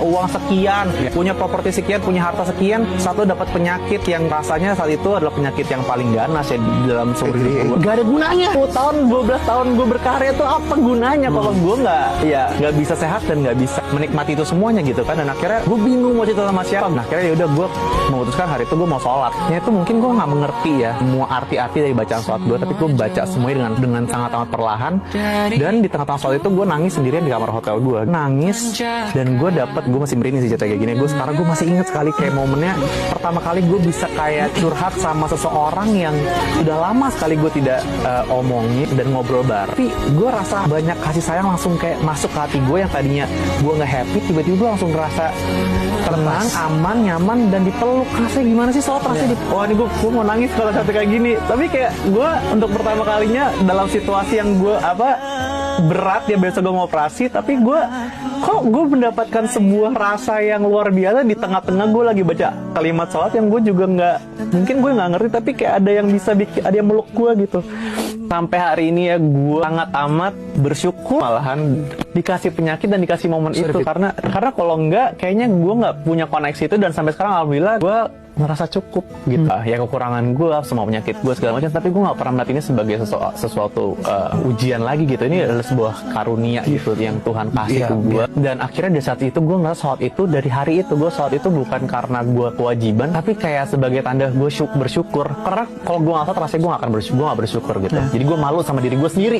uang sekian, punya properti sekian, punya harta sekian, satu dapat penyakit yang rasanya saat itu adalah penyakit yang paling ganas ya di dalam seumur hidup gue. Gak ada gunanya. 10 tahun, 12 tahun gue berkarya tuh apa gunanya kalau gue nggak bisa sehat dan nggak bisa menikmati itu semuanya gitu kan. Dan akhirnya gue bingung mau cerita sama siapa. Nah akhirnya ya udah gue memutuskan hari itu gue mau sholat. Ya itu mungkin gue nggak mengerti ya semua arti-arti dari bacaan sholat gue, tapi gue baca semuanya dengan sangat amat perlahan. Dan di tengah-tengah sholat itu gue nangis sendirian di kamar hotel gue, nangis. Dan gue masih merinding sih cerita kayak gini. Sekarang gue masih ingat sekali kayak momennya pertama kali gue bisa kayak curhat sama seseorang yang udah lama sekali gue tidak omongin dan ngobrol bareng. Tapi gue rasa banyak kasih sayang langsung kayak masuk ke hati gue yang tadinya gue nggak happy, tiba-tiba gue langsung ngerasa tenang, aman, nyaman, dan dipeluk. Rasanya gimana sih sholat rasanya wah ini gue mau nangis kalau sampai kayak gini. Tapi kayak gue untuk pertama kalinya dalam situasi yang gue berat ya, biasa gue mau operasi, tapi gue mendapatkan sebuah rasa yang luar biasa di tengah-tengah gue lagi baca kalimat sholat yang gue juga mungkin gue nggak ngerti, tapi kayak ada yang bisa ada yang meluk gue gitu. Sampai hari ini ya gue sangat amat bersyukur malahan dikasih penyakit dan dikasih momen itu, karena kalau enggak kayaknya gue nggak punya koneksi itu. Dan sampai sekarang alhamdulillah gue merasa cukup gitu. Ya kekurangan gue, semua penyakit gue segala macam, tapi gue nggak pernah melihat ini sebagai sesuatu ujian lagi gitu. Ini adalah sebuah karunia gitu yang Tuhan kasih ke gue. Dan akhirnya di saat itu gue ngerasa sholat itu, dari hari itu gue sholat itu bukan karena gue kewajiban, tapi kayak sebagai tanda gue bersyukur. Karena kalau gue nggak sholat rasanya gue nggak bersyukur gitu. Jadi gue malu sama diri gue sendiri.